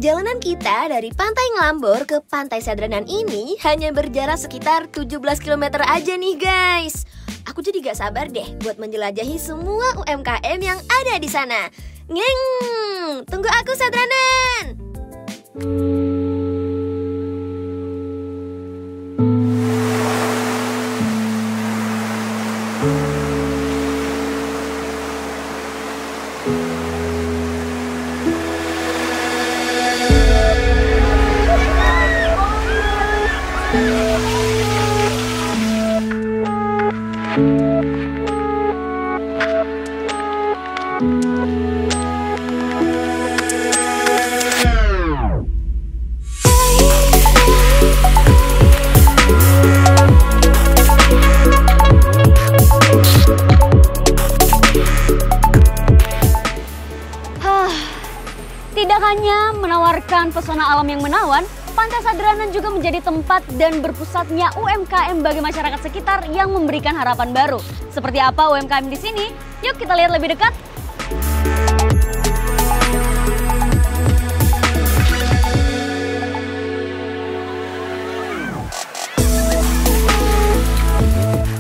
Perjalanan kita dari Pantai Ngelambor ke Pantai Sadranan ini hanya berjarak sekitar 17 km aja nih guys. Aku jadi gak sabar deh buat menjelajahi semua UMKM yang ada di sana. Ngeng, tunggu aku Sadranan. Tidak hanya menawarkan pesona alam yang menawan, Pantai Sadranan juga menjadi tempat dan berpusatnya UMKM bagi masyarakat sekitar yang memberikan harapan baru. Seperti apa UMKM di sini? Yuk kita lihat lebih dekat.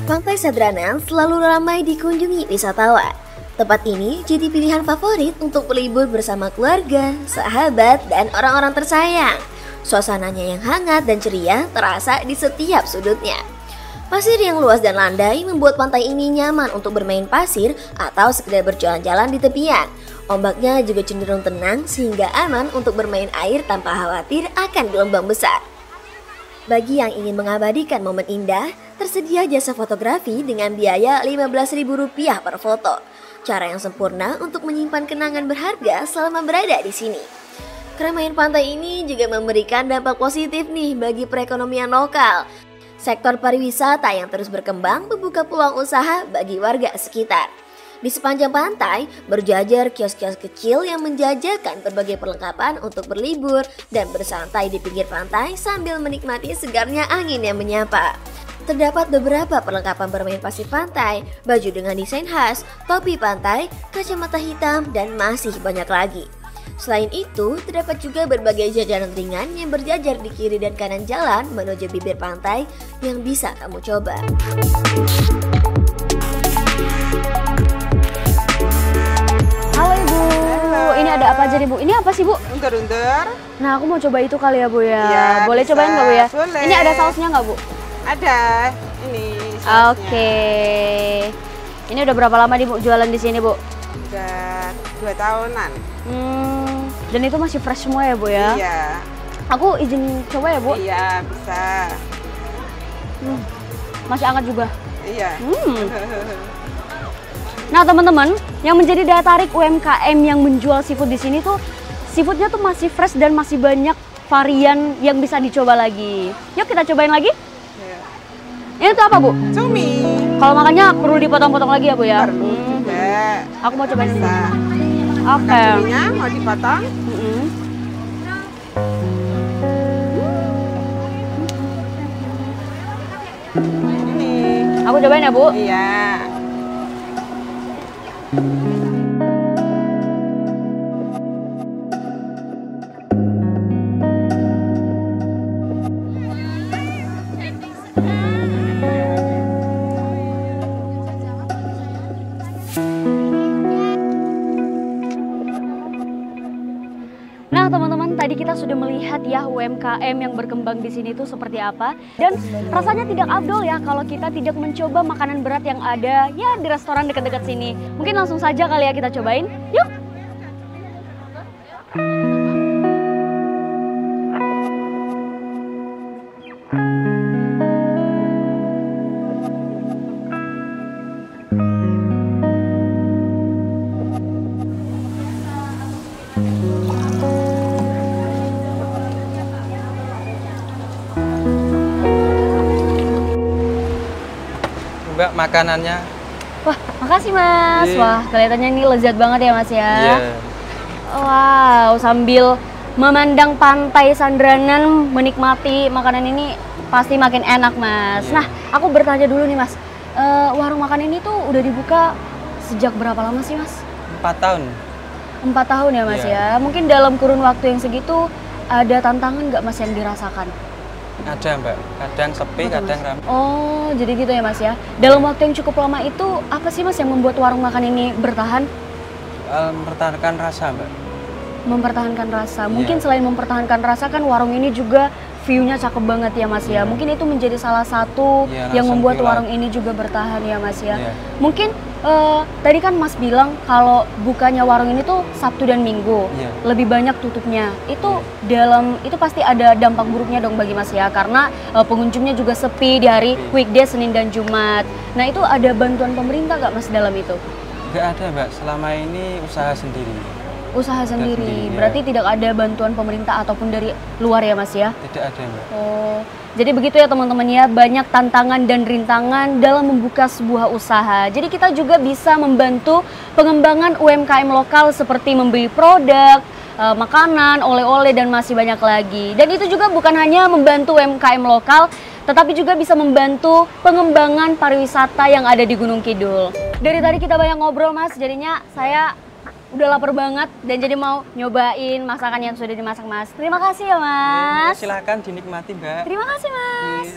Pantai Sadranan selalu ramai dikunjungi wisatawan. Tempat ini jadi pilihan favorit untuk berlibur bersama keluarga, sahabat, dan orang-orang tersayang. Suasananya yang hangat dan ceria terasa di setiap sudutnya. Pasir yang luas dan landai membuat pantai ini nyaman untuk bermain pasir atau sekedar berjalan-jalan di tepian. Ombaknya juga cenderung tenang sehingga aman untuk bermain air tanpa khawatir akan gelombang besar. Bagi yang ingin mengabadikan momen indah, tersedia jasa fotografi dengan biaya Rp15.000 per foto. Cara yang sempurna untuk menyimpan kenangan berharga selama berada di sini. Keramaian pantai ini juga memberikan dampak positif nih bagi perekonomian lokal. Sektor pariwisata yang terus berkembang membuka peluang usaha bagi warga sekitar. Di sepanjang pantai, berjajar kios-kios kecil yang menjajakan berbagai perlengkapan untuk berlibur dan bersantai di pinggir pantai sambil menikmati segarnya angin yang menyapa. Terdapat beberapa perlengkapan bermain pasir pantai, baju dengan desain khas, topi pantai, kacamata hitam, dan masih banyak lagi. Selain itu, terdapat juga berbagai jajanan ringan yang berjajar di kiri dan kanan jalan menuju bibir pantai yang bisa kamu coba. Halo Ibu, ini ada apa aja nih Bu? Ini apa sih Bu? Undur-undur. Nah aku mau coba itu kali ya Bu ya. Iya, boleh bisa. cobain nggak Bu ya? Boleh. Ini ada sausnya nggak Bu? Ada, ini sausnya. Oke. Ini udah berapa lama nih Bu jualan di sini Bu? Udah 2 tahunan. Dan itu masih fresh semua ya Bu ya? Iya. Aku izin coba ya Bu? Iya, bisa. Masih hangat juga? Iya. Nah teman-teman, yang menjadi daya tarik UMKM yang menjual seafood di sini tuh, seafoodnya tuh masih fresh dan masih banyak varian yang bisa dicoba lagi. Yuk kita cobain lagi. Ini tuh apa Bu? Cumi. Kalau makannya perlu dipotong-potong lagi ya Bu ya? Perlu juga. Aku mau cobain Bisa. Oke. Cuminya mau dipotong? Ini. Aku cobain ya Bu? Iya. Nah teman-teman, tadi kita sudah melihat ya UMKM yang berkembang di sini tuh seperti apa. Dan rasanya tidak afdol ya kalau kita tidak mencoba makanan berat yang ada ya di restoran dekat-dekat sini. Mungkin langsung saja kali ya kita cobain. Yuk! Mbak, makanannya. Wah, makasih Mas. Wah, kelihatannya ini lezat banget ya Mas ya. Iya. Wow, sambil memandang pantai Sadranan, menikmati makanan ini pasti makin enak Mas. Nah, aku bertanya dulu nih Mas, warung makan ini tuh udah dibuka sejak berapa lama sih Mas? 4 tahun. 4 tahun ya Mas ya. Mungkin dalam kurun waktu yang segitu ada tantangan nggak Mas yang dirasakan? Ada Mbak, kadang sepi, kadang ramai. Oh, jadi gitu ya Mas ya. Dalam waktu yang cukup lama itu apa sih Mas yang membuat warung makan ini bertahan? Mempertahankan rasa Mbak. Mempertahankan rasa. Mungkin selain mempertahankan rasa kan warung ini juga view-nya cakep banget ya Mas ya. Mungkin itu menjadi salah satu yang membuat warung ini juga bertahan ya Mas ya. Mungkin tadi kan Mas bilang kalau bukanya warung ini tuh Sabtu dan Minggu. Lebih banyak tutupnya. Itu itu pasti ada dampak buruknya dong bagi Mas ya. Karena pengunjungnya juga sepi di hari weekday Senin dan Jumat. Nah, itu ada bantuan pemerintah nggak Mas dalam itu? Nggak ada Mbak, selama ini usaha sendiri. Usaha sendiri, berarti tidak ada bantuan pemerintah ataupun dari luar ya Mas ya? Tidak ada Mbak. Oh, jadi begitu ya teman-teman ya, banyak tantangan dan rintangan dalam membuka sebuah usaha. Jadi kita juga bisa membantu pengembangan UMKM lokal seperti membeli produk, makanan, oleh-oleh dan masih banyak lagi. Dan itu juga bukan hanya membantu UMKM lokal, tetapi juga bisa membantu pengembangan pariwisata yang ada di Gunung Kidul. Dari tadi kita banyak ngobrol Mas, jadinya saya udah lapar banget dan jadi mau nyobain masakan yang sudah dimasak Mas. Terima kasih ya Mas. Silahkan dinikmati Mbak. Terima kasih Mas.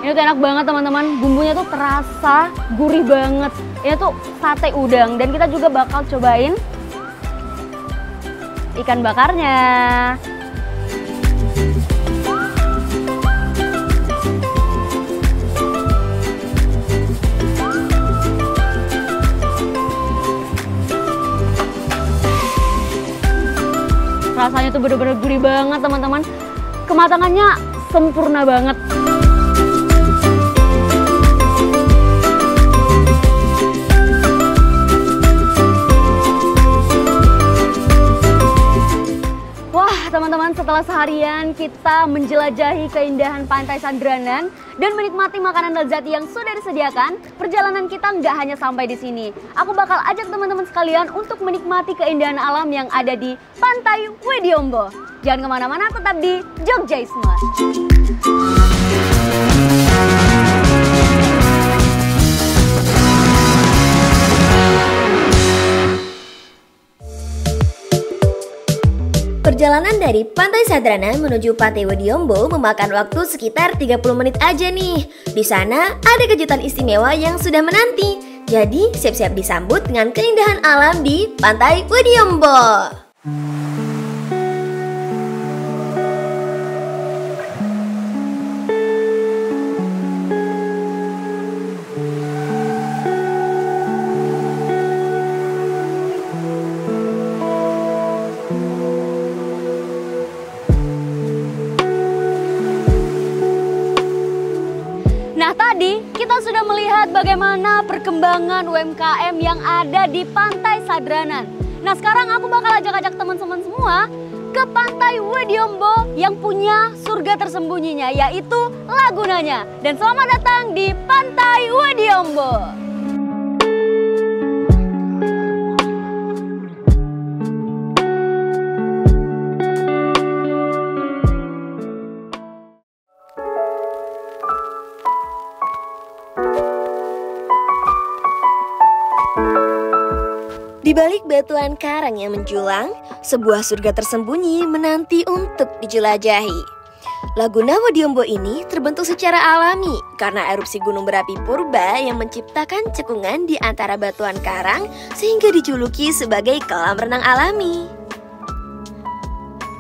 Ini tuh enak banget teman-teman. Bumbunya tuh terasa gurih banget. Ini tuh sate udang dan kita juga bakal cobain ikan bakarnya. Rasanya tuh bener-bener gurih banget teman-teman. Kematangannya sempurna banget. Wah teman-teman, setelah seharian kita menjelajahi keindahan Pantai Sadranan dan menikmati makanan lezat yang sudah disediakan, perjalanan kita nggak hanya sampai di sini. Aku bakal ajak teman-teman sekalian untuk menikmati keindahan alam yang ada di Pantai Widyombo. Jangan kemana-mana, tetap di Jogjaisme. Perjalanan dari Pantai Sadranan menuju Pantai Widyombo memakan waktu sekitar 30 menit aja nih. Di sana ada kejutan istimewa yang sudah menanti. Jadi siap-siap disambut dengan keindahan alam di Pantai Widyombo. Nah tadi kita sudah melihat bagaimana perkembangan UMKM yang ada di Pantai Sadranan. Nah sekarang aku bakal ajak teman-teman semua ke Pantai Widyombo yang punya surga tersembunyinya, yaitu lagunanya. Dan selamat datang di Pantai Widyombo. Di balik batuan karang yang menjulang, sebuah surga tersembunyi menanti untuk dijelajahi. Laguna Widyombo ini terbentuk secara alami karena erupsi gunung berapi purba yang menciptakan cekungan di antara batuan karang sehingga dijuluki sebagai kolam renang alami.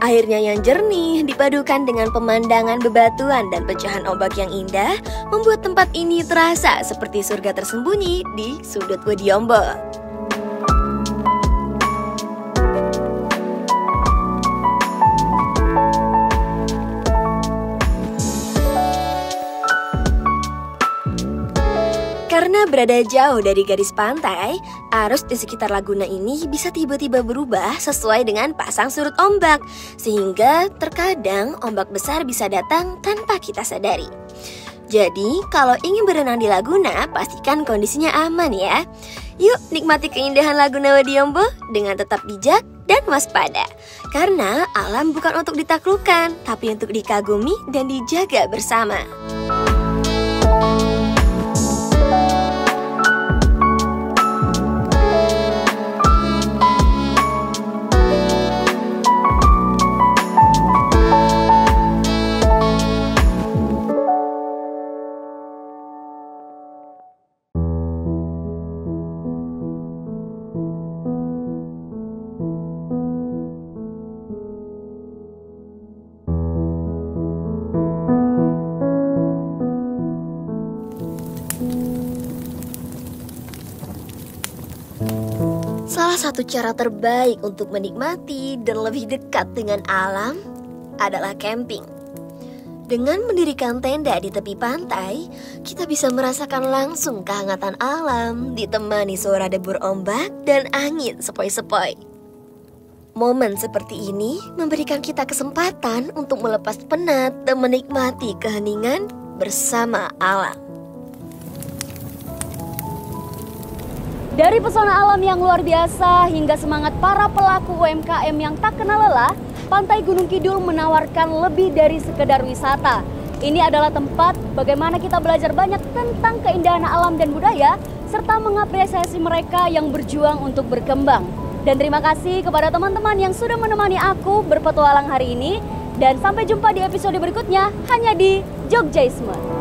Airnya yang jernih dipadukan dengan pemandangan bebatuan dan pecahan ombak yang indah membuat tempat ini terasa seperti surga tersembunyi di sudut Widyombo. Karena berada jauh dari garis pantai, arus di sekitar laguna ini bisa tiba-tiba berubah sesuai dengan pasang surut ombak, sehingga terkadang ombak besar bisa datang tanpa kita sadari. Jadi, kalau ingin berenang di laguna, pastikan kondisinya aman ya. Yuk nikmati keindahan lagu Nawadiombo dengan tetap bijak dan waspada. Karena alam bukan untuk ditaklukkan, tapi untuk dikagumi dan dijaga bersama. Salah satu cara terbaik untuk menikmati dan lebih dekat dengan alam adalah camping. Dengan mendirikan tenda di tepi pantai, kita bisa merasakan langsung kehangatan alam ditemani suara debur ombak dan angin sepoi-sepoi. Momen seperti ini memberikan kita kesempatan untuk melepas penat dan menikmati keheningan bersama alam. Dari pesona alam yang luar biasa hingga semangat para pelaku UMKM yang tak kenal lelah, Pantai Gunung Kidul menawarkan lebih dari sekedar wisata. Ini adalah tempat bagaimana kita belajar banyak tentang keindahan alam dan budaya, serta mengapresiasi mereka yang berjuang untuk berkembang. Dan terima kasih kepada teman-teman yang sudah menemani aku berpetualang hari ini. Dan sampai jumpa di episode berikutnya hanya di Jogjaisme.